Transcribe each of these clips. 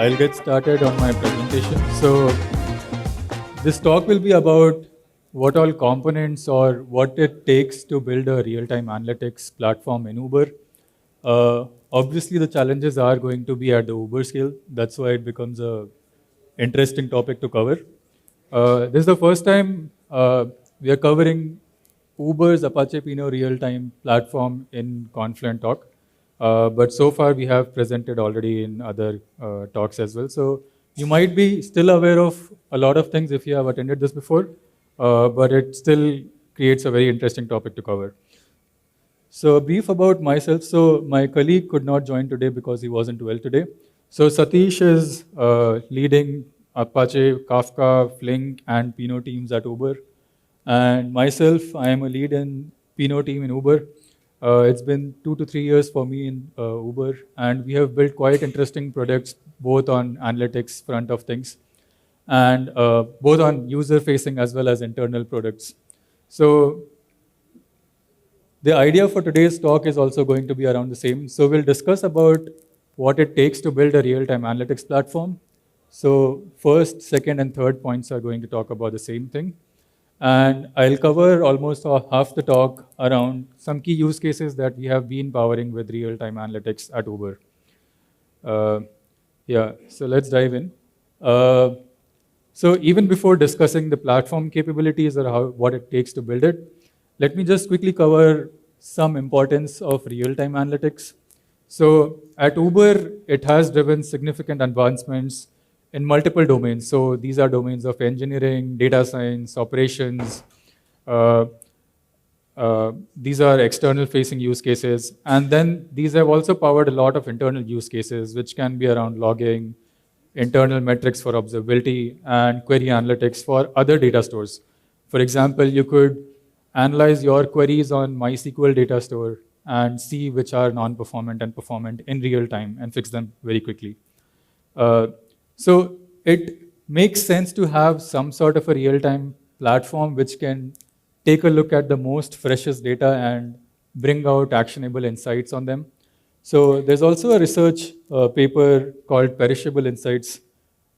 I'll get started on my presentation. So this talk will be about what all components or what it takes to build a real-time analytics platform in Uber. Obviously, the challenges are going to be at the Uber scale. That's why it becomes a interesting topic to cover. This is the first time we are covering Uber's Apache Pinot real-time platform in Confluent talk. But so far we have presented already in other talks as well. So you might be still aware of a lot of things if you have attended this before, but it still creates a very interesting topic to cover. So a brief about myself. So my colleague could not join today because he wasn't well today. So Satish is leading Apache, Kafka, Flink, and Pinot teams at Uber. And myself, I am a lead in Pinot team in Uber. It's been 2 to 3 years for me in Uber, and we have built quite interesting products, both on analytics front of things, and both on user-facing as well as internal products. So the idea for today's talk is also going to be around the same. So we'll discuss about what it takes to build a real-time analytics platform. So first, second, and third points are going to talk about the same thing. And I'll cover almost half the talk around some key use cases that we have been powering with real-time analytics at Uber. Yeah, so let's dive in. So even before discussing the platform capabilities or what it takes to build it, let me just quickly cover some importance of real-time analytics. So at Uber, it has driven significant advancements in multiple domains. So these are domains of engineering, data science, operations. These are external facing use cases. And then these have also powered a lot of internal use cases, which can be around logging, internal metrics for observability, and query analytics for other data stores. For example, you could analyze your queries on MySQL data store and see which are non-performant and performant in real time and fix them very quickly. So it makes sense to have some sort of a real-time platform which can take a look at the most freshest data and bring out actionable insights on them. So there's also a research paper called Perishable Insights.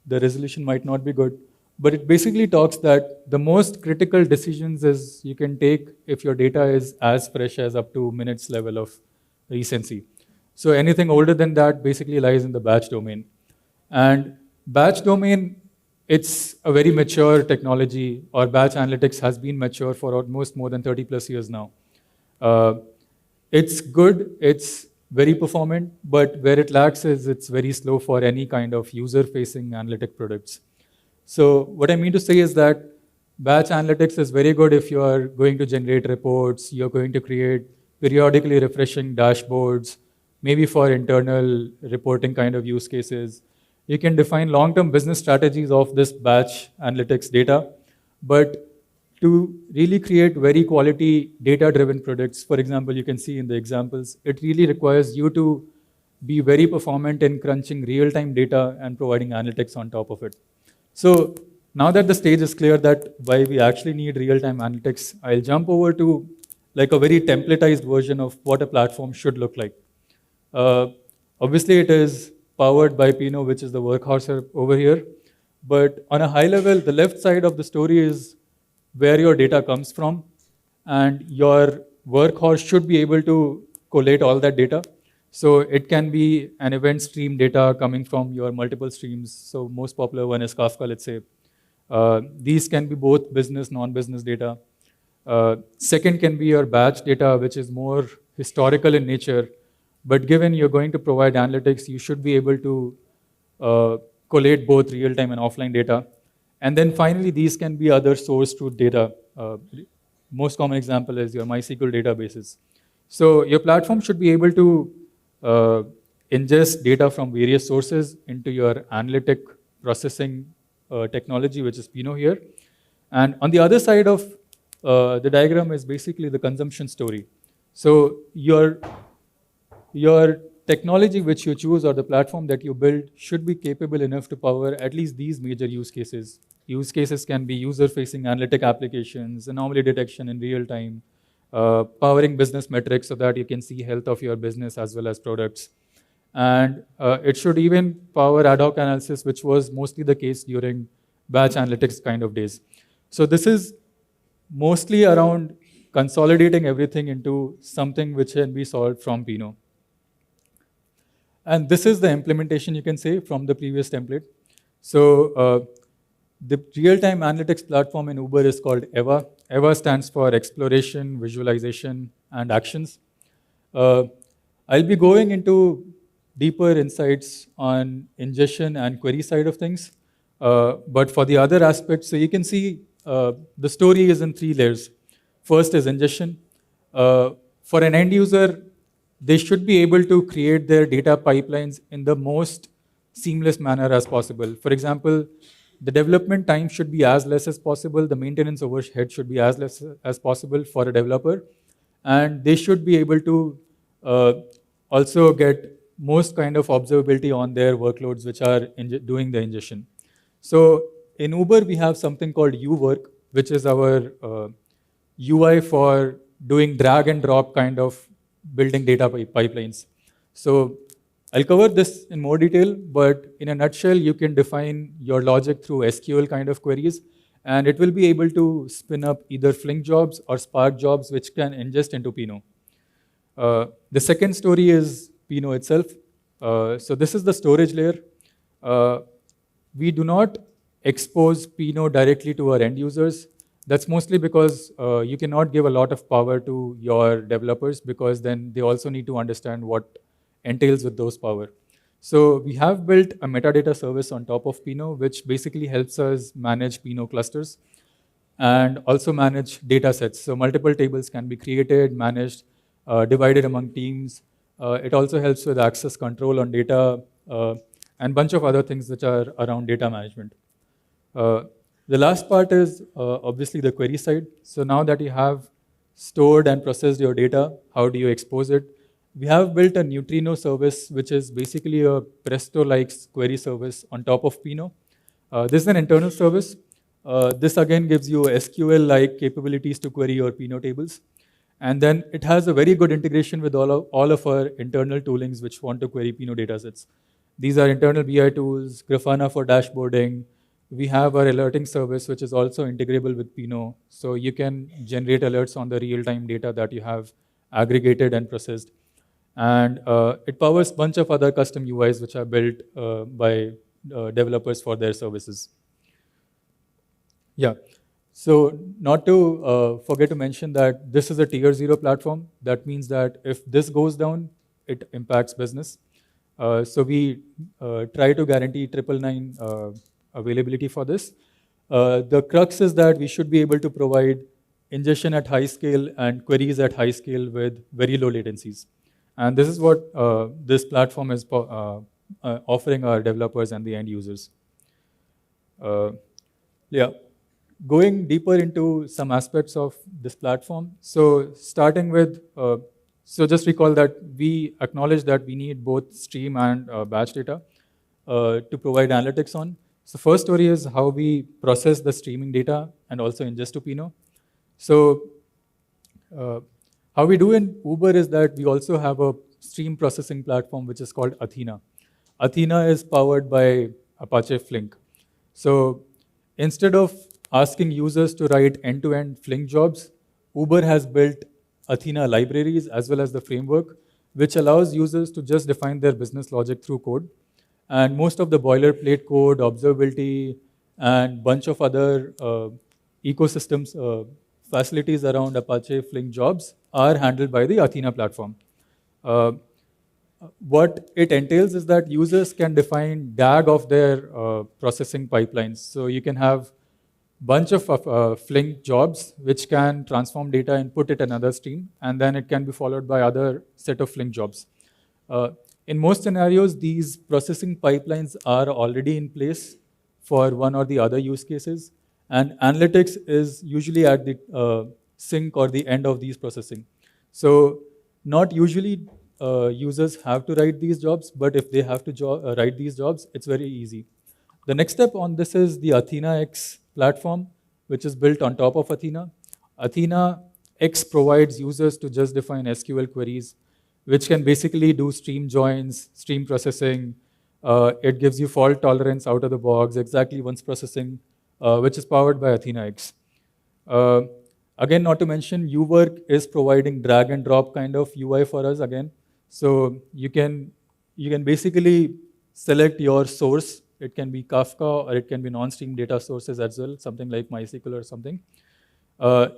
The resolution might not be good, but it basically talks that the most critical decisions is you can take if your data is as fresh as up to minutes level of recency. So anything older than that basically lies in the batch domain. And batch domain, it's a very mature technology, or batch analytics has been mature for almost more than 30 plus years now. It's good, it's very performant, but where it lacks is it's very slow for any kind of user-facing analytic products. So what I mean to say is that batch analytics is very good if you are going to generate reports, you're going to create periodically refreshing dashboards, maybe for internal reporting kind of use cases. You can define long-term business strategies of this batch analytics data, but to really create very quality data-driven products, for example, you can see in the examples, it really requires you to be very performant in crunching real-time data and providing analytics on top of it. So now that the stage is clear that why we actually need real-time analytics, I'll jump over to like a very templatized version of what a platform should look like. Obviously, it is powered by Pinot, which is the workhorse over here. But on a high level, the left side of the story is where your data comes from. And your workhorse should be able to collate all that data. So it can be an event stream data coming from your multiple streams. So most popular one is Kafka, let's say. These can be both business, non-business data. Second can be your batch data, which is more historical in nature. But given you're going to provide analytics, you should be able to collate both real-time and offline data. And then finally, these can be other source truth data. Most common example is your MySQL databases. So your platform should be able to ingest data from various sources into your analytic processing technology, which is Pinot here. And on the other side of the diagram is basically the consumption story. So your technology which you choose or the platform that you build should be capable enough to power at least these major use cases. Use cases can be user-facing analytic applications, anomaly detection in real time, powering business metrics so that you can see health of your business as well as products. And it should even power ad hoc analysis, which was mostly the case during batch analytics kind of days. So this is mostly around consolidating everything into something which can be solved from Pinot. And this is the implementation, you can say, from the previous template. So the real-time analytics platform in Uber is called EVA. EVA stands for Exploration, Visualization, and Actions. I'll be going into deeper insights on ingestion and query side of things. But for the other aspects, so you can see the story is in 3 layers. First is ingestion. For an end user, they should be able to create their data pipelines in the most seamless manner as possible. For example, the development time should be as less as possible, the maintenance overhead should be as less as possible for a developer, and they should be able to also get most kind of observability on their workloads which are doing the ingestion. So in Uber, we have something called uWork, which is our UI for doing drag and drop kind of building data pipelines. So I'll cover this in more detail, but in a nutshell, you can define your logic through SQL kind of queries, and it will be able to spin up either Flink jobs or Spark jobs, which can ingest into Pinot. The second story is Pinot itself. So this is the storage layer. We do not expose Pinot directly to our end users. That's mostly because you cannot give a lot of power to your developers, because then they also need to understand what entails with those power. So we have built a metadata service on top of Pinot, which basically helps us manage Pinot clusters and also manage data sets. So multiple tables can be created, managed, divided among teams. It also helps with access control on data and bunch of other things which are around data management. The last part is obviously the query side. So now that you have stored and processed your data, how do you expose it? We have built a neutrino service, which is basically a Presto-like query service on top of Pinot. This is an internal service. This again gives you SQL-like capabilities to query your Pinot tables. And then it has a very good integration with all of our internal toolings which want to query Pinot datasets. These are internal BI tools, Grafana for dashboarding. We have our alerting service, which is also integrable with Pinot. So you can generate alerts on the real-time data that you have aggregated and processed. And it powers a bunch of other custom UIs which are built by developers for their services. Yeah, so not to forget to mention that this is a tier 0 platform. That means that if this goes down, it impacts business. So we try to guarantee 999 availability for this. The crux is that we should be able to provide ingestion at high scale and queries at high scale with very low latencies. And this is what this platform is offering our developers and the end users. Yeah, going deeper into some aspects of this platform. So starting with, so just recall that we acknowledge that we need both stream and batch data to provide analytics on. So first story is how we process the streaming data and also ingest to Pinot. So how we do in Uber is that we also have a stream processing platform which is called Athena. Athena is powered by Apache Flink. So instead of asking users to write end-to-end Flink jobs, Uber has built Athena libraries as well as the framework, which allows users to just define their business logic through code. And most of the boilerplate code, observability, and bunch of other ecosystems, facilities around Apache Flink jobs are handled by the Athena platform. What it entails is that users can define DAG of their processing pipelines. So you can have bunch of Flink jobs which can transform data and put it in another stream, and then it can be followed by other set of Flink jobs. In most scenarios, these processing pipelines are already in place for one or the other use cases, and analytics is usually at the sink or the end of these processing. So not usually users have to write these jobs, but if they have to write these jobs, it's very easy. The next step on this is the AthenaX platform, which is built on top of Athena. AthenaX provides users to just define SQL queries, which can basically do stream joins, stream processing. It gives you fault tolerance out of the box, exactly once processing, which is powered by AthenaX. Uh, Again, not to mention, uWork is providing drag and drop kind of UI for us again. So you can basically select your source. It can be Kafka or it can be non-stream data sources as well, something like MySQL or something.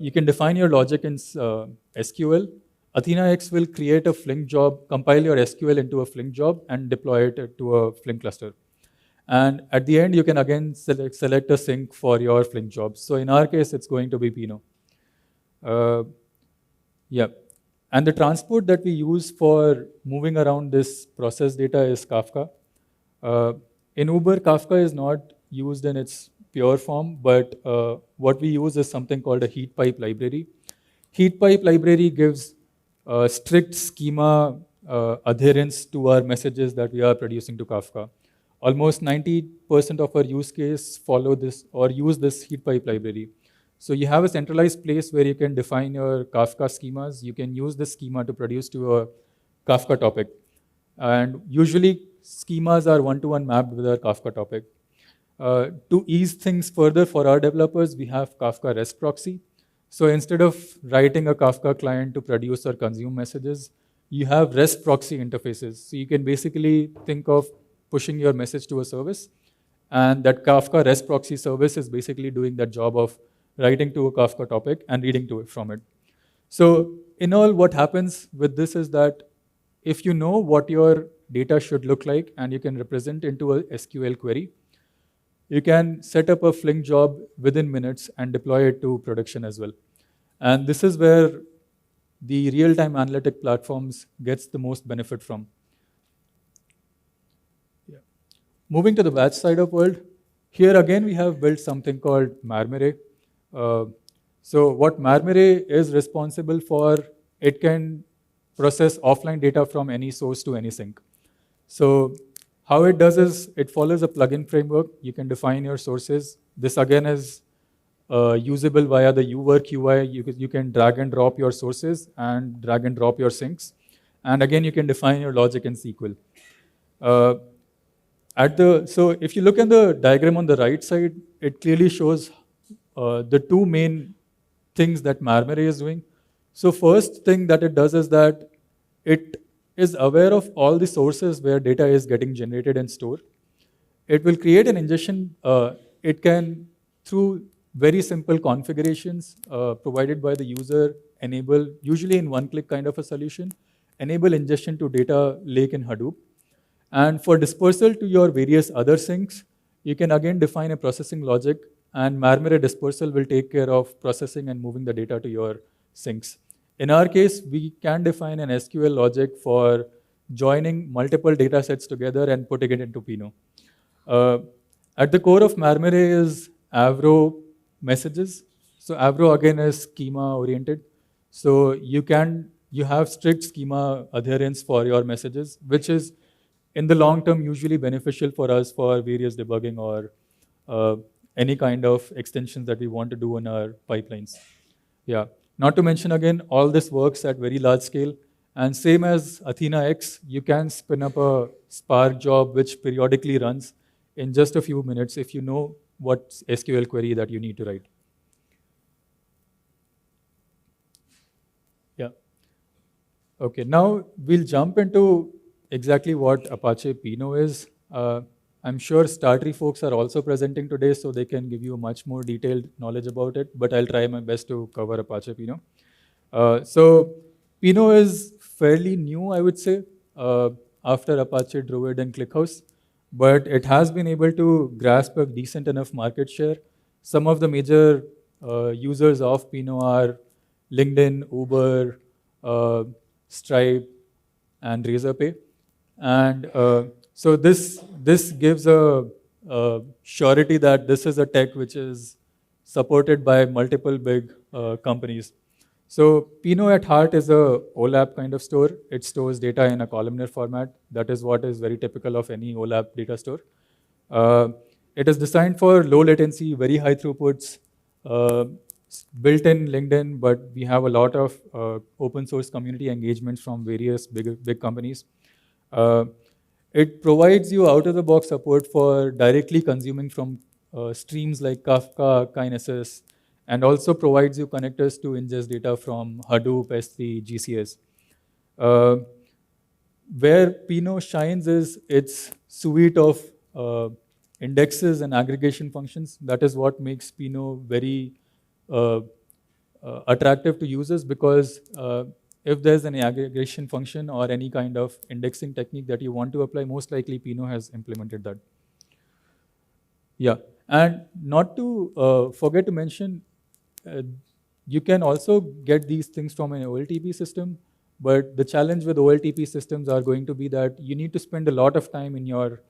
You can define your logic in SQL. AthenaX will create a Flink job, compile your SQL into a Flink job, and deploy it to a Flink cluster. And at the end, you can again select a sink for your Flink jobs. So in our case, it's going to be Pinot. Yeah. And the transport that we use for moving around this process data is Kafka. In Uber, Kafka is not used in its pure form, but what we use is something called a heat pipe library. Heat pipe library gives strict schema adherence to our messages that we are producing to Kafka. Almost 90% of our use case follow this or use this heat pipe library. So you have a centralized place where you can define your Kafka schemas. You can use this schema to produce to a Kafka topic. And usually schemas are one-to-one mapped with our Kafka topic. To ease things further for our developers, we have Kafka REST proxy. So instead of writing a Kafka client to produce or consume messages, you have REST proxy interfaces. So you can basically think of pushing your message to a service, and that Kafka REST proxy service is basically doing that job of writing to a Kafka topic and reading to it from it. So in all, what happens with this is that if you know what your data should look like and you can represent into a SQL query, you can set up a Flink job within minutes and deploy it to production as well. And this is where the real-time analytic platforms gets the most benefit from. Yeah. Moving to the batch side of world, here again we have built something called Marmire. So what Marmire is responsible for, it can process offline data from any source to any sink. So how it does is, it follows a plugin framework. You can define your sources. This again is usable via the uWork UI. You can drag and drop your sources and drag and drop your sinks. And again, you can define your logic in SQL. So if you look at the diagram on the right side, it clearly shows the two main things that Marmire is doing. So first thing that it does is that it is aware of all the sources where data is getting generated and stored. It will create an ingestion. It can, through very simple configurations provided by the user, enable, usually in one-click kind of a solution, enable ingestion to data lake in Hadoop. And for dispersal to your various other sinks, you can again define a processing logic, and Marmire dispersal will take care of processing and moving the data to your sinks. In our case, we can define an SQL logic for joining multiple data sets together and putting it into Pinot. At the core of Marmire is Avro messages. So Avro again is schema oriented. So you have strict schema adherence for your messages, which is in the long term usually beneficial for us for various debugging or any kind of extensions that we want to do in our pipelines. Yeah. Not to mention again, all this works at very large scale. And same as AthenaX, you can spin up a Spark job which periodically runs in just a few minutes if you know what SQL query that you need to write. Yeah. Okay, now we'll jump into exactly what Apache Pinot is. I'm sure Startree folks are also presenting today, so they can give you a much more detailed knowledge about it, but I'll try my best to cover Apache Pinot. So Pinot is fairly new, I would say, after Apache Druid and ClickHouse, but it has been able to grasp a decent enough market share. Some of the major users of Pinot are LinkedIn, Uber, Stripe, and Razorpay. And so this gives a surety that this is a tech which is supported by multiple big companies. So Pinot at heart is a OLAP kind of store. It stores data in a columnar format. That is what is very typical of any OLAP data store. It is designed for low latency, very high throughputs, built in LinkedIn, but we have a lot of open source community engagements from various big companies. Uh, it provides you out-of-the-box support for directly consuming from streams like Kafka, Kinesis, and also provides you connectors to ingest data from Hadoop, S3, GCS. Uh, where Pinot shines is its suite of indexes and aggregation functions. That is what makes Pinot very attractive to users, because if there's an aggregation function or any kind of indexing technique that you want to apply, most likely Pinot has implemented that. Yeah, and not to forget to mention, uh, you can also get these things from an OLTP system, but the challenge with OLTP systems are going to be that you need to spend a lot of time in your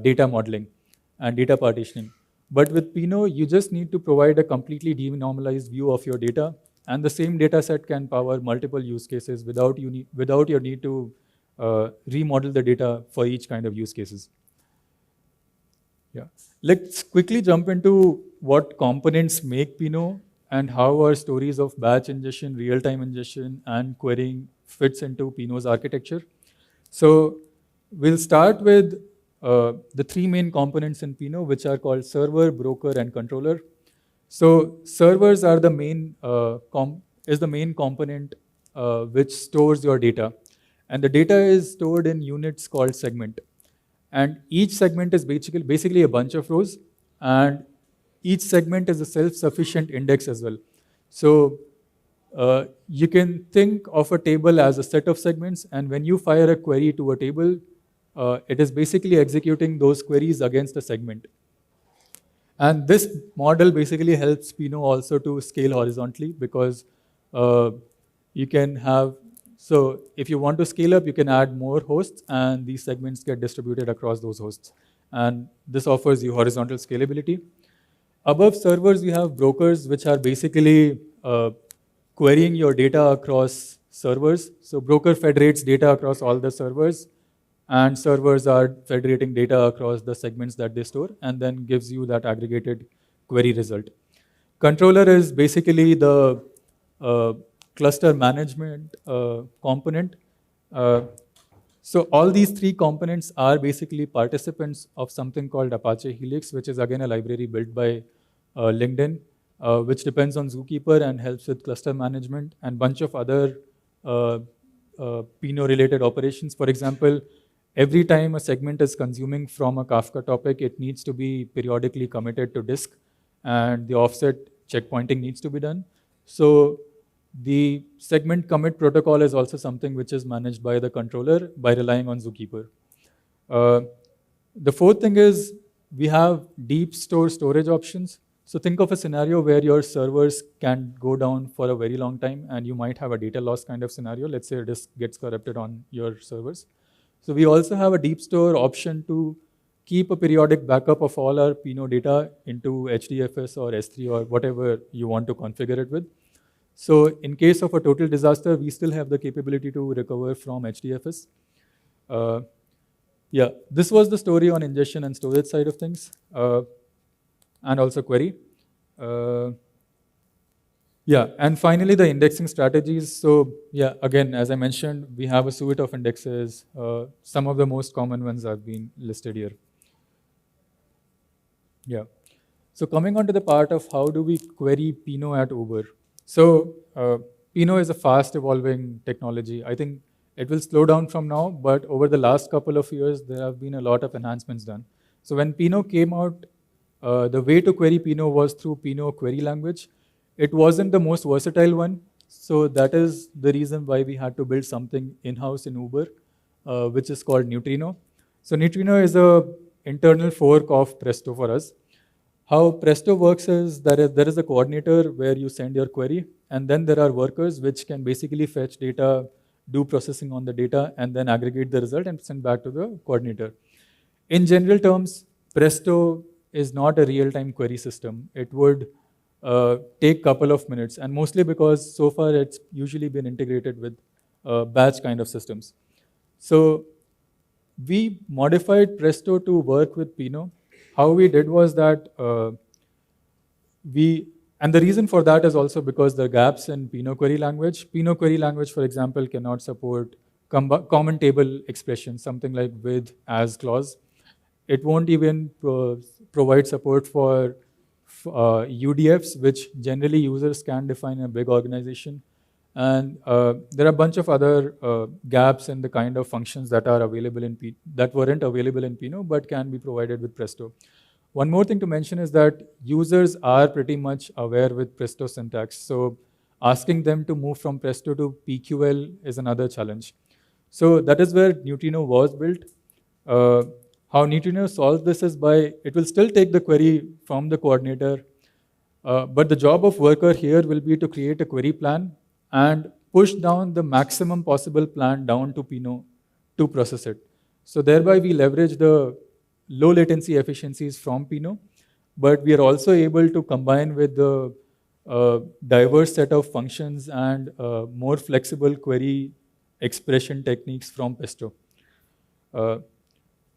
data modeling and data partitioning. But with Pinot, you just need to provide a completely denormalized view of your data, and the same data set can power multiple use cases without your need to remodel the data for each kind of use cases. Yeah. Let's quickly jump into what components make Pinot and how our stories of batch ingestion, real-time ingestion, and querying fits into Pinot's architecture. So we'll start with the three main components in Pinot, which are called server, broker, and controller. So servers are the main component which stores your data, and the data is stored in units called segment. And each segment is basically a bunch of rows, and each segment is a self-sufficient index as well. So you can think of a table as a set of segments, and when you fire a query to a table, it is basically executing those queries against a segment. And this model basically helps Pinot also to scale horizontally, because you can have, so if you want to scale up, you can add more hosts, and these segments get distributed across those hosts. And this offers you horizontal scalability. Above servers, we have brokers, which are basically querying your data across servers. So broker federates data across all the servers, and servers are federating data across the segments that they store, and then gives you that aggregated query result. Controller is basically the cluster management component. So all these three components are basically participants of something called Apache Helix, which is again a library built by LinkedIn, which depends on Zookeeper and helps with cluster management and bunch of other Pinot-related operations. For example, every time a segment is consuming from a Kafka topic, it needs to be periodically committed to disk, and the offset checkpointing needs to be done. So the segment commit protocol is also something which is managed by the controller by relying on Zookeeper. The fourth thing is we have deep storage options. So think of a scenario where your servers can go down for a very long time, and you might have a data loss kind of scenario. Let's say a disk gets corrupted on your servers. So we also have a deep store option to keep a periodic backup of all our Pinot data into HDFS or S3 or whatever you want to configure it with. So in case of a total disaster, we still have the capability to recover from HDFS. Yeah, this was the story on ingestion and storage side of things, and also query. Yeah, and finally the indexing strategies. So yeah, again, as I mentioned, we have a suite of indexes. Some of the most common ones have been listed here. Yeah. So coming on to the part of how do we query Pinot at Uber. So Pinot is a fast evolving technology. I think it will slow down from now, but over the last couple of years, there have been a lot of enhancements done. So when Pinot came out, the way to query Pinot was through Pinot query language. It wasn't the most versatile one, so that is the reason why we had to build something in-house in Uber, which is called Neutrino. So Neutrino is a internal fork of Presto for us. How Presto works is there is a coordinator where you send your query, and then there are workers which can basically fetch data, do processing on the data, and then aggregate the result and send back to the coordinator. In general terms, Presto is not a real-time query system. It would take a couple of minutes, and mostly because so far it's usually been integrated with batch kind of systems. So we modified Presto to work with Pinot. How we did was that we And the reason for that is also because there are gaps in Pinot query language. Pinot query language, for example, cannot support common table expressions, something like with as clause. It won't even provide support for UDFs, which generally users can define in a big organization. And there are a bunch of other gaps in the kind of functions that are available in that weren't available in Pinot, but can be provided with Presto. One more thing to mention is that users are pretty much aware with Presto syntax. So asking them to move from Presto to PQL is another challenge. So that is where Neutrino was built. How Neutrino solves this is by, it will still take the query from the coordinator, but the job of worker here will be to create a query plan and push down the maximum possible plan down to Pinot to process it. So thereby we leverage the low latency efficiencies from Pinot, but we are also able to combine with the diverse set of functions and more flexible query expression techniques from Presto.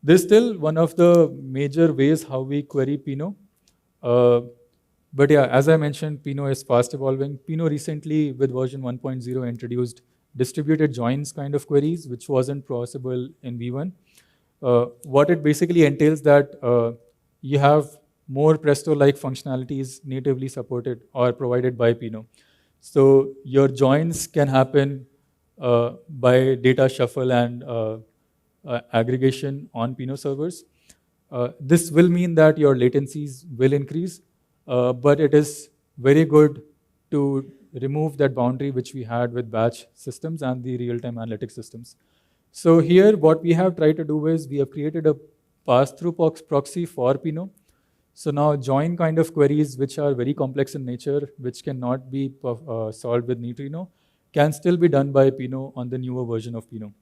This is still one of the major ways how we query Pinot. But yeah, as I mentioned, Pinot is fast evolving. Pinot recently, with version 1.0, introduced distributed joins kind of queries, which wasn't possible in V1. What it basically entails that you have more Presto-like functionalities natively supported or provided by Pinot. So your joins can happen by data shuffle and aggregation on Pinot servers. This will mean that your latencies will increase, but it is very good to remove that boundary which we had with batch systems and the real-time analytics systems. So here what we have tried to do is we have created a pass-through proxy for Pinot. So now join kind of queries which are very complex in nature, which cannot be solved with Neutrino, can still be done by Pinot on the newer version of Pinot.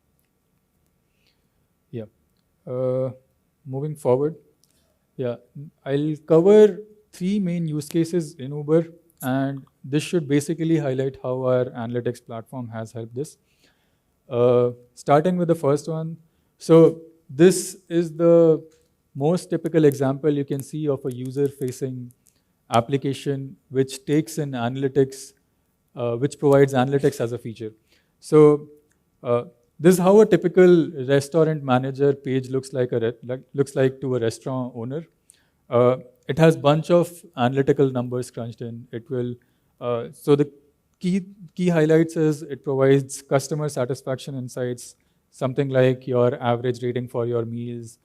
Yeah. Moving forward. Yeah, I'll cover 3 main use cases in Uber, and this should basically highlight how our analytics platform has helped this. Starting with the first one. So this is the most typical example you can see of a user-facing application which takes in analytics, which provides analytics as a feature. So this is how a typical restaurant manager page looks like to a restaurant owner. It has bunch of analytical numbers crunched in. It will so the key highlights is it provides customer satisfaction insights, something like your average rating for your meals,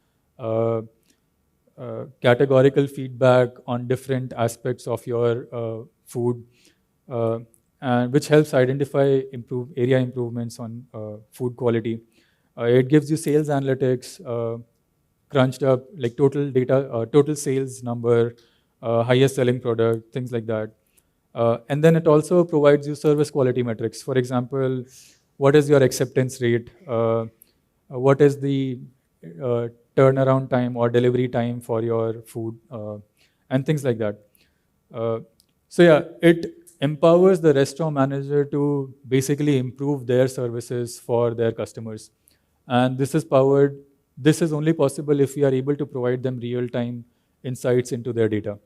categorical feedback on different aspects of your food, and which helps identify area improvements on food quality. It gives you sales analytics, crunched up like total data, total sales number, highest selling product, things like that. And then it also provides you service quality metrics. For example, what is your acceptance rate? What is the turnaround time or delivery time for your food? And things like that. So yeah, it empowers the restaurant manager to basically improve their services for their customers. And this is only possible if we are able to provide them real-time insights into their data.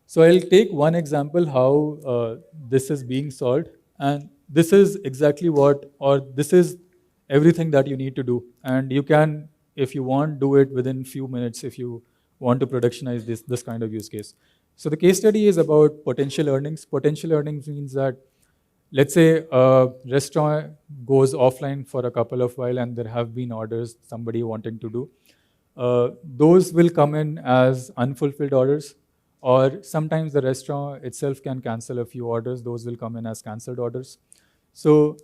So I'll take one example how this is being solved, and this is exactly this is everything that you need to do. And you can, if you want, do it within few minutes if you want to productionize this kind of use case. So the case study is about potential earnings. Potential earnings means that, let's say a restaurant goes offline for a couple of while and there have been orders somebody wanting to do. Those will come in as unfulfilled orders, or sometimes the restaurant itself can cancel a few orders. Those will come in as cancelled orders. So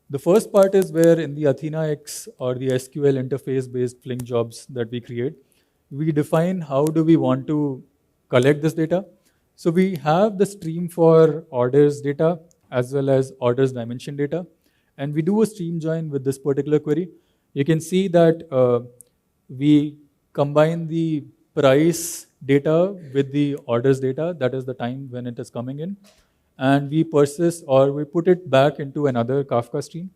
the first part is where in the AthenaX or the SQL interface-based Flink jobs that we create, we define how do we want to collect this data. So we have the stream for orders data as well as orders dimension data. And we do a stream join with this particular query. You can see that we combine the price data with the orders data, that is the time when it is coming in. And we persist or we put it back into another Kafka stream.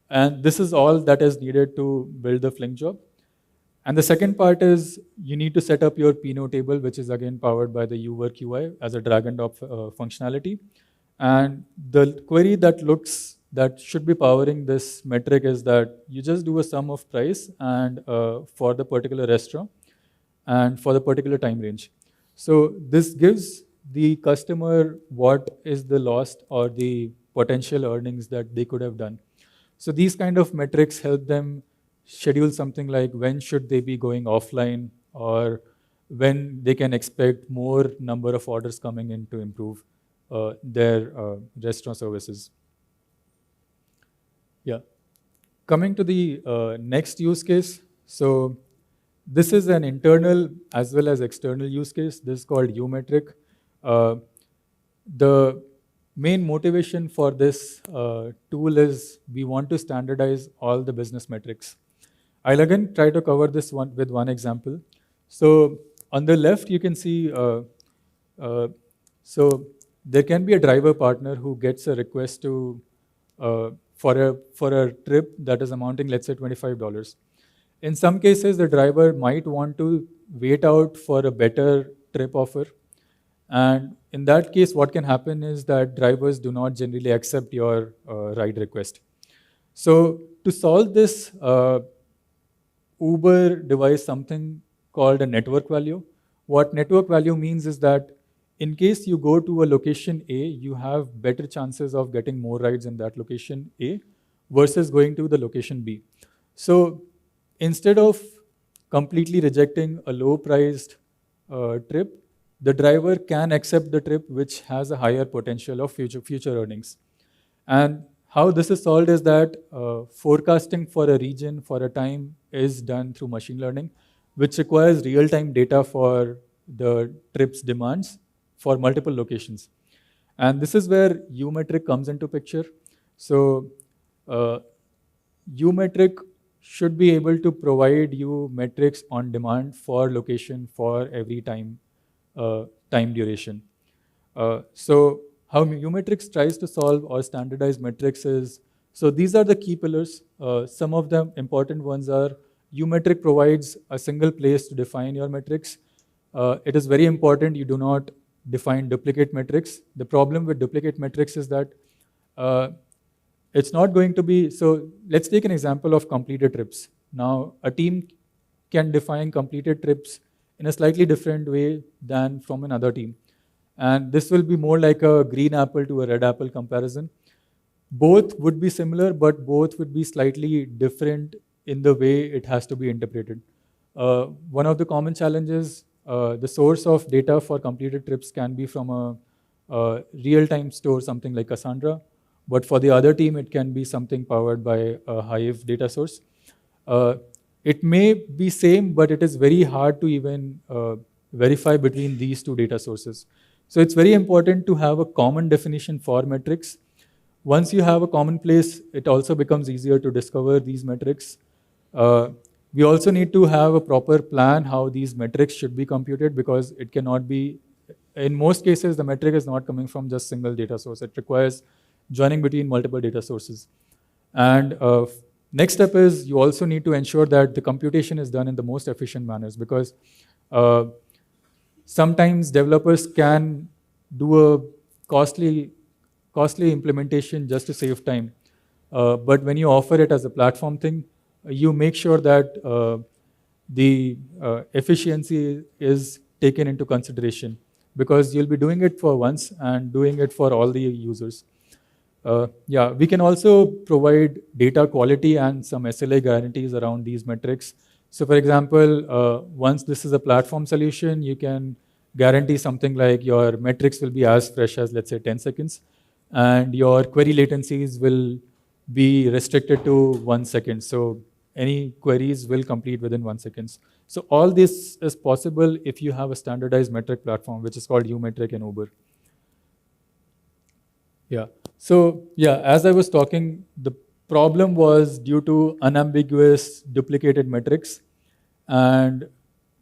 And this is all that is needed to build the Flink job. And the second part is you need to set up your Pinot table, which is again powered by the uWork UI as a drag and drop functionality. And the query that should be powering this metric is that you just do a sum of price and for the particular restaurant and for the particular time range. So this gives the customer what is the lost or the potential earnings that they could have done. So these kind of metrics help them schedule something like when should they be going offline or when they can expect more number of orders coming in to improve their restaurant services. Yeah. Coming to the next use case. So this is an internal as well as external use case. This is called uMetric. The main motivation for this tool is we want to standardize all the business metrics. I'll again try to cover this one with one example. So on the left, you can see, so there can be a driver partner who gets a request to for a trip that is amounting, let's say, $25. In some cases, the driver might want to wait out for a better trip offer. And in that case, what can happen is that drivers do not generally accept your ride request. So to solve this, Uber devised something called a network value. What network value means is that in case you go to a location A, you have better chances of getting more rides in that location A versus going to the location B. So instead of completely rejecting a low-priced trip, the driver can accept the trip which has a higher potential of future earnings. And how this is solved is that forecasting for a region, for a time, is done through machine learning, which requires real-time data for the trip's demands for multiple locations. And this is where uMetric comes into picture. So uMetric should be able to provide you metrics on demand for location for every time duration. So how uMetric tries to solve or standardize metrics is, so these are the key pillars. Some of the important ones are uMetric provides a single place to define your metrics. It is very important you do not define duplicate metrics. The problem with duplicate metrics is that it's not going to be, so let's take an example of completed trips. Now, a team can define completed trips in a slightly different way than from another team. And this will be more like a green apple to a red apple comparison. Both would be similar, but both would be slightly different in the way it has to be interpreted. One of the common challenges, the source of data for completed trips can be from a real-time store, something like Cassandra. But for the other team, it can be something powered by a Hive data source. It may be same, but it is very hard to even verify between these two data sources. So it's very important to have a common definition for metrics. Once you have a common place, it also becomes easier to discover these metrics. We also need to have a proper plan how these metrics should be computed, because it cannot be, in most cases, the metric is not coming from just single data source. It requires joining between multiple data sources. And next step is you also need to ensure that the computation is done in the most efficient manners, because sometimes developers can do a costly implementation just to save time. But when you offer it as a platform thing, you make sure that the efficiency is taken into consideration, because you'll be doing it for once and doing it for all the users. Yeah, we can also provide data quality and some SLA guarantees around these metrics. So for example, once this is a platform solution, you can guarantee something like your metrics will be as fresh as, let's say, 10 seconds. And your query latencies will be restricted to 1 second. So any queries will complete within 1 second. So all this is possible if you have a standardized metric platform, which is called uMetric and Uber. Yeah. So yeah, as I was talking, the problem was due to unambiguous duplicated metrics and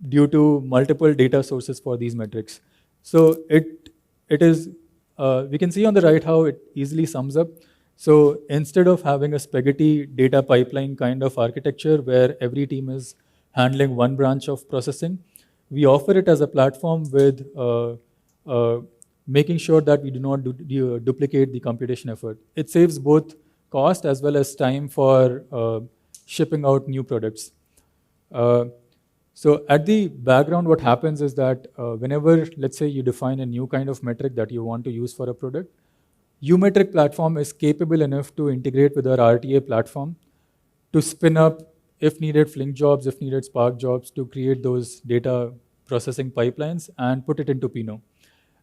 due to multiple data sources for these metrics. So it is, we can see on the right how it easily sums up. So instead of having a spaghetti data pipeline kind of architecture where every team handling one branch of processing. We offer it as a platform with making sure that we do not duplicate the computation effort. It saves both cost as well as time for shipping out new products. So at the background, what happens is that whenever, let's say, you define a new kind of metric that you want to use for a product, uMetric platform is capable enough to integrate with our RTA platform to spin up, if needed, Flink jobs, if needed, Spark jobs, to create those data processing pipelines and put it into Pinot.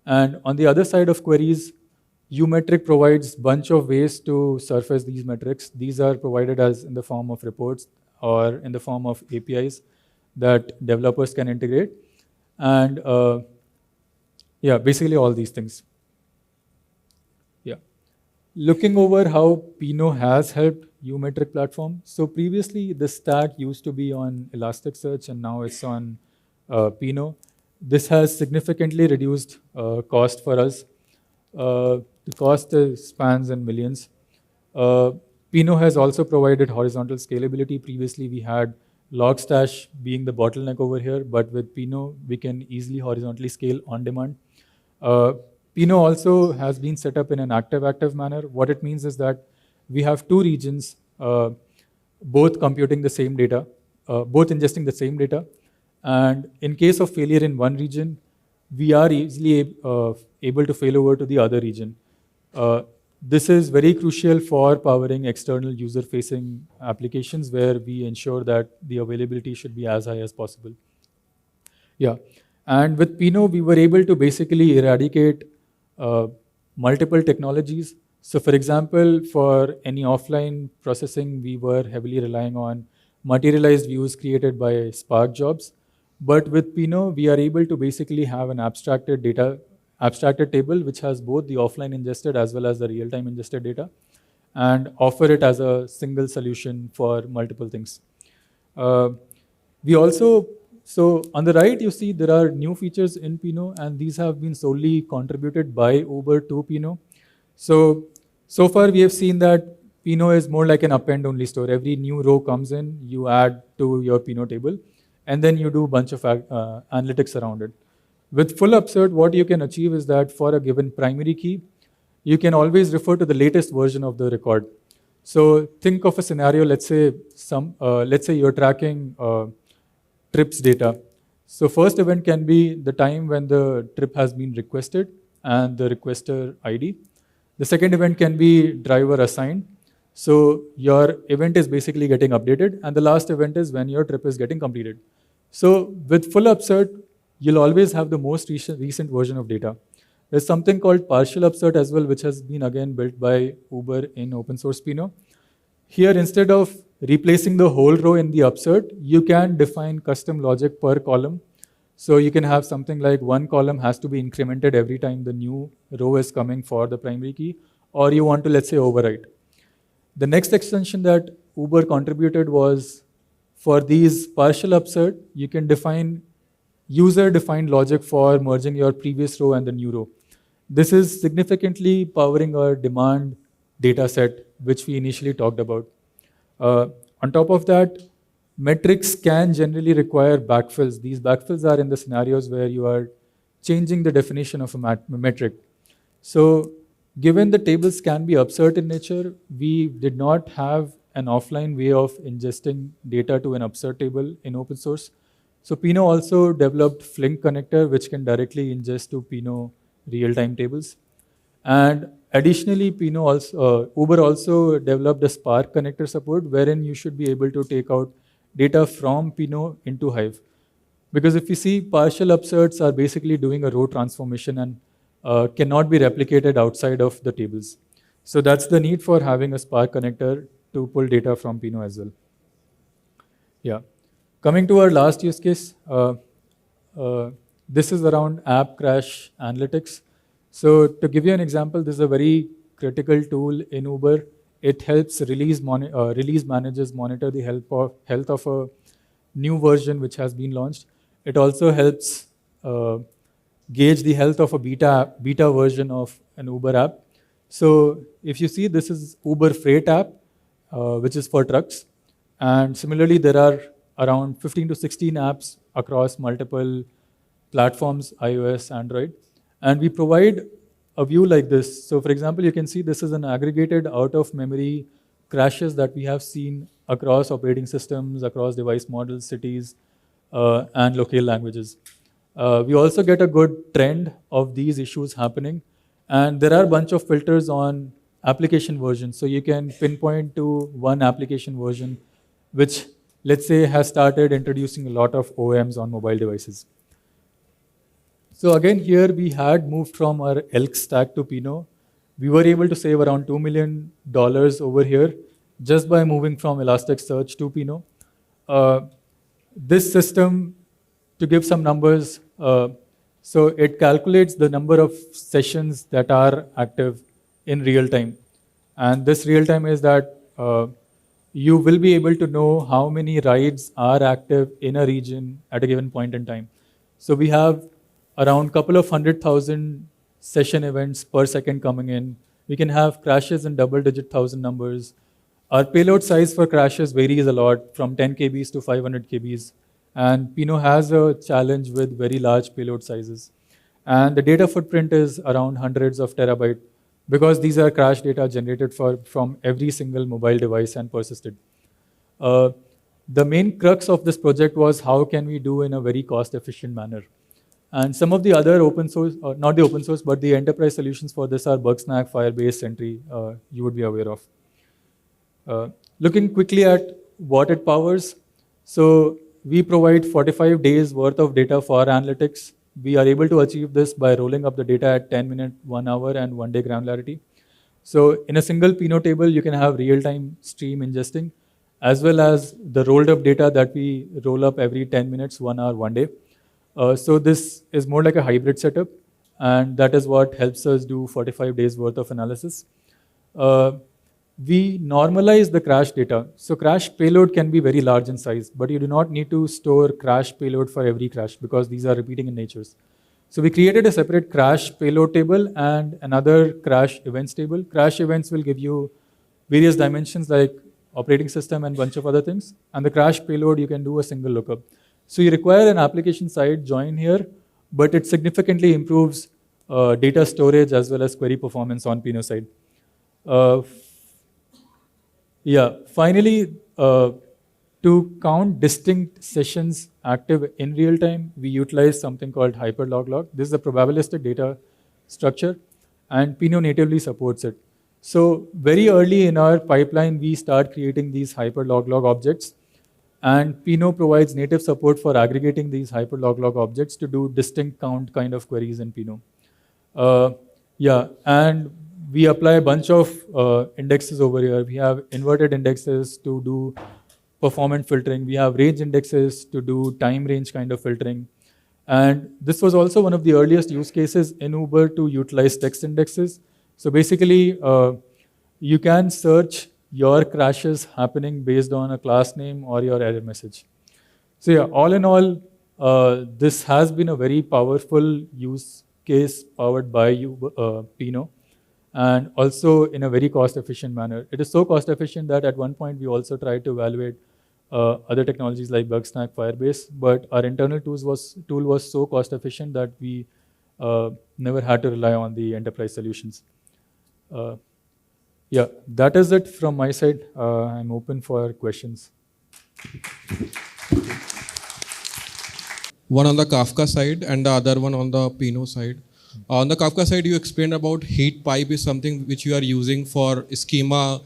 And on the other side of queries, uMetric provides bunch of ways to surface these metrics. These are provided as in the form of reports or in the form of APIs that developers can integrate. And yeah, basically all these things. Yeah. Looking over how Pinot has helped uMetric platform. So previously the stack used to be on Elasticsearch and now it's on Pinot. This has significantly reduced cost for us. The cost spans in millions. Pinot has also provided horizontal scalability. Previously, we had Logstash being the bottleneck over here, but with Pinot, we can easily horizontally scale on demand. Pinot also has been set up in an active-active manner. What it means is that we have two regions, both computing the same data, both ingesting the same data. And in case of failure in one region, we are easily able to fail over to the other region. This is very crucial for powering external user-facing applications where we ensure that the availability should be as high as possible. Yeah, and with Pinot, we were able to basically eradicate multiple technologies. So for example, for any offline processing, we were heavily relying on materialized views created by Spark jobs. But with Pinot, we are able to basically have an abstracted table which has both the offline ingested as well as the real-time ingested data and offer it as a single solution for multiple things. We also, so on the right, you see there are new features in Pinot and these have been solely contributed by Uber to Pinot. So far we have seen that Pinot is more like an append only store. Every new row comes in, you add to your Pinot table, and then you do a bunch of analytics around it. With full upsert, what you can achieve is that for a given primary key, you can always refer to the latest version of the record. So think of a scenario, let's say you're tracking trips data. So first event can be the time when the trip has been requested and the requester ID. The second event can be driver assigned. So your event is basically getting updated, and the last event is when your trip is getting completed. So with full upsert, you'll always have the most recent version of data. There's something called partial upsert as well, which has been again built by Uber in open source Pinot. Here, instead of replacing the whole row in the upsert, you can define custom logic per column. So you can have something like one column has to be incremented every time the new row is coming for the primary key, or you want to, let's say, overwrite. The next extension that Uber contributed was for these partial upsert, you can define user-defined logic for merging your previous row and the new row. This is significantly powering our demand data set, which we initially talked about. On top of that, metrics can generally require backfills. These backfills are in the scenarios where you are changing the definition of a metric. So given the tables can be upsert in nature, we did not have an offline way of ingesting data to an upsert table in open source. So Pinot also developed Flink connector, which can directly ingest to Pinot real-time tables. And additionally, Uber also developed a Spark connector support, wherein you should be able to take out data from Pinot into Hive. Because if you see, partial upserts are basically doing a row transformation and cannot be replicated outside of the tables. So that's the need for having a Spark connector to pull data from Pinot as well. Yeah. Coming to our last use case, this is around app crash analytics. So to give you an example, this is a very critical tool in Uber. It helps release managers monitor the health of a new version which has been launched. It also helps gauge the health of a beta version of an Uber app. So if you see, this is Uber Freight app, which is for trucks. And similarly, there are around 15 to 16 apps across multiple platforms, iOS, Android. And we provide a view like this. So for example, you can see this is an aggregated out-of-memory crashes that we have seen across operating systems, across device models, cities, and local languages. We also get a good trend of these issues happening. And there are a bunch of filters on application versions. So you can pinpoint to one application version, which, let's say, has started introducing a lot of OEMs on mobile devices. So again, here we had moved from our ELK stack to Pinot. We were able to save around $2 million over here just by moving from Elasticsearch to Pinot. This system, to give some numbers, so it calculates the number of sessions that are active in real time. And this real time is that you will be able to know how many rides are active in a region at a given point in time. So we have around a couple of 100,000 session events per second coming in. We can have crashes in double-digit thousand numbers. Our payload size for crashes varies a lot, from 10 kbs to 500 kbs. And Pinot has a challenge with very large payload sizes. And the data footprint is around hundreds of terabytes, because these are crash data generated from every single mobile device and persisted. The main crux of this project was how can we do in a very cost-efficient manner. And some of the other open source, not the open source, but the enterprise solutions for this are Bugsnag, Firebase, Sentry, you would be aware of. Looking quickly at what it powers, so we provide 45 days worth of data for analytics. We are able to achieve this by rolling up the data at 10 minutes, 1 hour, and 1 day granularity. So in a single Pinot table, you can have real-time stream ingesting, as well as the rolled up data that we roll up every 10 minutes, 1 hour, 1 day. So this is more like a hybrid setup, and that is what helps us do 45 days worth of analysis. We normalize the crash data. So crash payload can be very large in size, but you do not need to store crash payload for every crash because these are repeating in natures. So we created a separate crash payload table and another crash events table. Crash events will give you various dimensions like operating system and a bunch of other things. And the crash payload, you can do a single lookup. So you require an application side join here, but it significantly improves data storage as well as query performance on Pinot side. Finally, to count distinct sessions active in real time, we utilize something called hyperloglog. This is a probabilistic data structure, and Pinot natively supports it. So very early in our pipeline, we start creating these hyperloglog objects. And Pinot provides native support for aggregating these hyperloglog objects to do distinct count kind of queries in Pinot. And we apply a bunch of indexes over here. We have inverted indexes to do performance filtering. We have range indexes to do time range kind of filtering. And this was also one of the earliest use cases in Uber to utilize text indexes. So basically, you can search your crashes happening based on a class name or your error message. So yeah, all in all, this has been a very powerful use case powered by Pinot, and also in a very cost-efficient manner. It is so cost-efficient that at one point we also tried to evaluate other technologies like Bugsnag, Firebase, but our internal tool was so cost-efficient that we never had to rely on the enterprise solutions. Yeah, that is it from my side. I'm open for questions. One on the Kafka side and the other one on the Pinot side. On the Kafka side, you explained about heat pipe is something which you are using for schema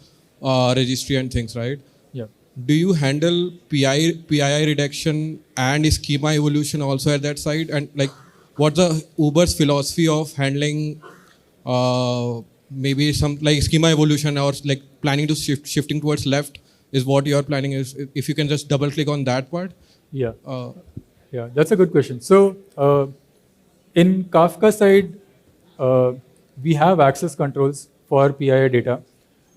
registry and things, right? Yeah. Do you handle PII reduction and schema evolution also at that side? And like, what's the Uber's philosophy of handling maybe some like schema evolution or like planning to shifting towards left is what your planning is? If you can just double click on that part. Yeah, that's a good question. So in Kafka side, we have access controls for PII data,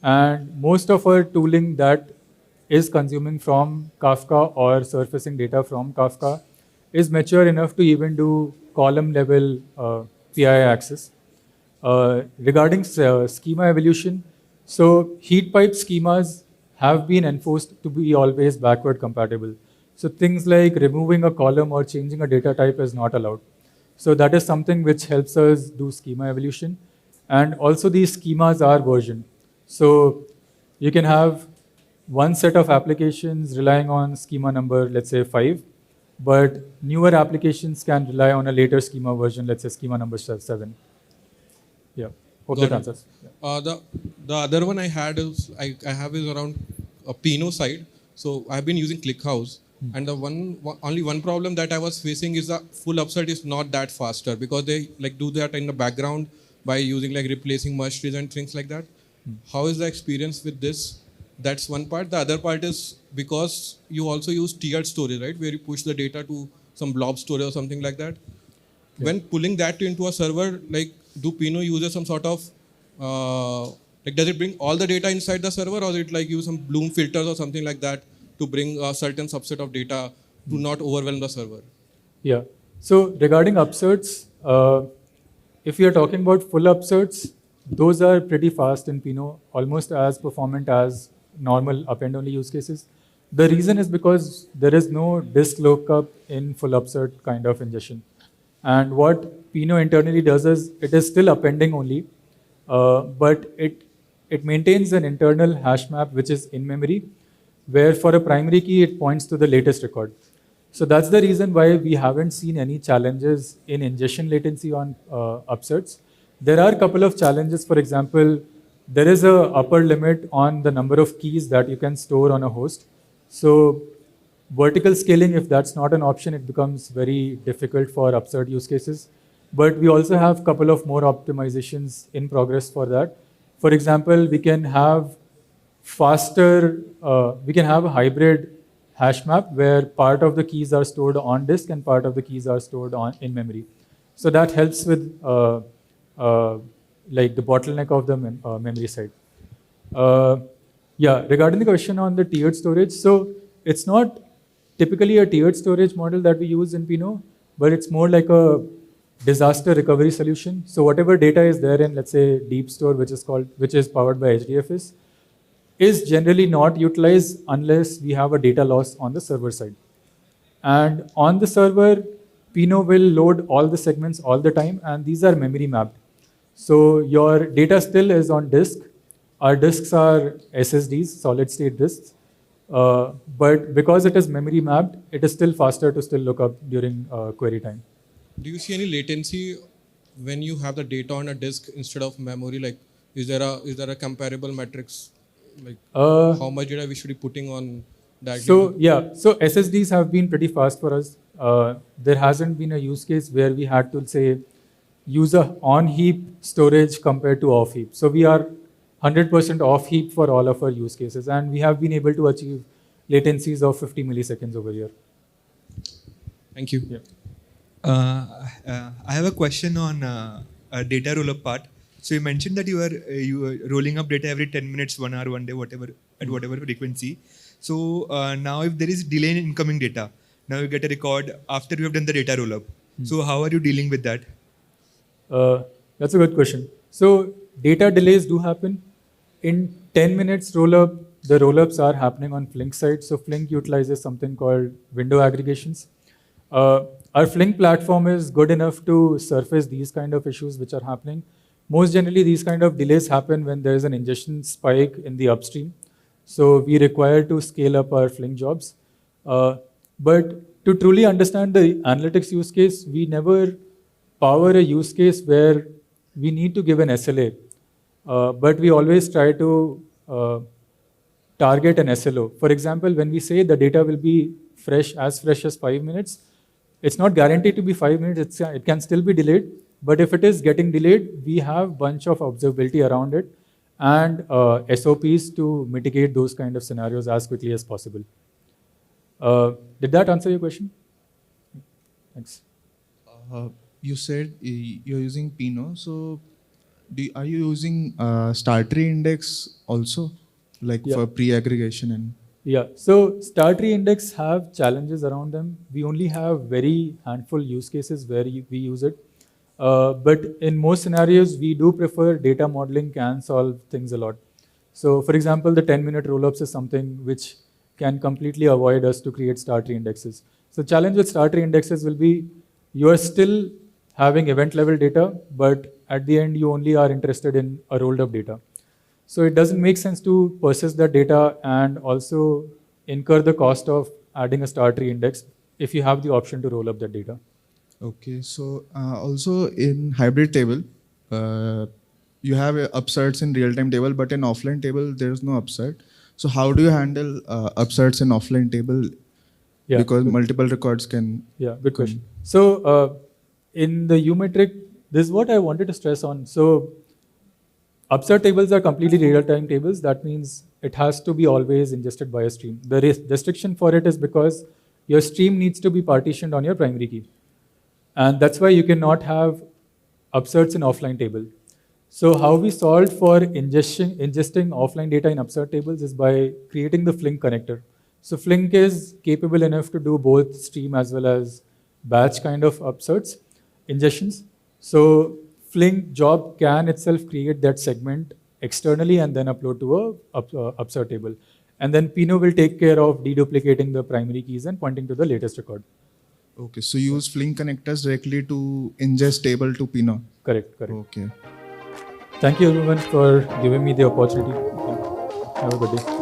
and most of our tooling that is consuming from Kafka or surfacing data from Kafka is mature enough to even do column level PII access. Regarding schema evolution, so heat pipe schemas have been enforced to be always backward compatible. So things like removing a column or changing a data type is not allowed. So that is something which helps us do schema evolution. And also these schemas are versioned. So you can have one set of applications relying on schema number, let's say 5, but newer applications can rely on a later schema version, let's say schema number 7. Yeah, hope Got that it. answers. Yeah. The other one I had is I have is around a Pinot side. So I've been using ClickHouse, and the only one problem that I was facing is the full upsert is not that faster because they like do that in the background by using like replacing merge trees and things like that. How is the experience with this? That's one part. The other part is because you also use tiered storage, right, where you push the data to some blob storage or something like that. Yeah. When pulling that into a server, like do Pinot use some sort of like does it bring all the data inside the server, or is it like use some Bloom filters or something like that to bring a certain subset of data to not overwhelm the server? Yeah. So regarding upserts, if you are talking about full upserts, those are pretty fast in Pinot, almost as performant as normal append-only use cases. The reason is because there is no disk lookup in full upsert kind of ingestion. And what Pinot internally does is it is still appending only, but it maintains an internal hash map which is in memory, where for a primary key it points to the latest record. So that's the reason why we haven't seen any challenges in ingestion latency on upserts. There are a couple of challenges. For example, there is a upper limit on the number of keys that you can store on a host. So vertical scaling, if that's not an option, it becomes very difficult for upsert use cases. But we also have a couple of more optimizations in progress for that. For example, we can have we can have a hybrid hash map where part of the keys are stored on disk and part of the keys are stored in memory. So that helps with like the bottleneck of the memory side. Yeah, regarding the question on the tiered storage, so it's not typically a tiered storage model that we use in Pinot, but it's more like a disaster recovery solution. So whatever data is there in, let's say, deep store, which is powered by HDFS, is generally not utilized unless we have a data loss on the server side. And on the server, Pinot will load all the segments all the time, and these are memory mapped. So your data still is on disk. Our disks are SSDs, solid state disks. But because it is memory mapped, it is still faster to still look up during query time. Do you see any latency when you have the data on a disk instead of memory? Like, is there a comparable metrics? Like, how much data we should be putting on that? So yeah, so SSDs have been pretty fast for us. There hasn't been a use case where we had to say use a on-heap storage compared to off-heap. So we are 100% off-heap for all of our use cases, and we have been able to achieve latencies of 50 milliseconds over here. Thank you. Yeah. I have a question on data roll-up part. So you mentioned that you are rolling up data every 10 minutes, 1 hour, 1 day, whatever at whatever frequency. So now if there is delay in incoming data, now you get a record after you have done the data roll-up. So how are you dealing with that? That's a good question. So data delays do happen. In 10 minutes roll-up, the roll-ups are happening on Flink side. So Flink utilizes something called window aggregations. Our Flink platform is good enough to surface these kind of issues which are happening. Most generally, these kind of delays happen when there is an ingestion spike in the upstream. So we require to scale up our Flink jobs. But to truly understand the analytics use case, we never power a use case where we need to give an SLA. But we always try to target an SLO. For example, when we say the data will be fresh as 5 minutes, it's not guaranteed to be 5 minutes, it can still be delayed. But if it is getting delayed, we have a bunch of observability around it and SOPs to mitigate those kind of scenarios as quickly as possible. Did that answer your question? Thanks. You said you're using Pinot, so are you using star tree index also, like for pre-aggregation and? Yeah, so star tree index have challenges around them. We only have very handful use cases where we use it. But in most scenarios, we do prefer data modeling can solve things a lot. So for example, the 10-minute rollups is something which can completely avoid us to create star tree indexes. So the challenge with star tree indexes will be you are still having event level data, but at the end you only are interested in a rolled up data. So it doesn't make sense to persist that data and also incur the cost of adding a star tree index if you have the option to roll up that data. Okay, so also in hybrid table, you have upserts in real-time table, but in offline table, there is no upsert. So how do you handle upserts in offline table? Yeah, Because good. multiple records can. Yeah, good question. So in the uMetric, this is what I wanted to stress on. So upsert tables are completely real-time tables. That means it has to be always ingested by a stream. The restriction for it is because your stream needs to be partitioned on your primary key. And that's why you cannot have upserts in offline table. So how we solved for ingesting offline data in upsert tables is by creating the Flink connector. So Flink is capable enough to do both stream as well as batch kind of upserts, ingestions. So Flink job can itself create that segment externally and then upload to a upsert table. And then Pinot will take care of deduplicating the primary keys and pointing to the latest record. Okay, so you use Flink connectors directly to ingest table to Pinot. Correct, correct. Okay. Thank you everyone for giving me the opportunity. Have a good day.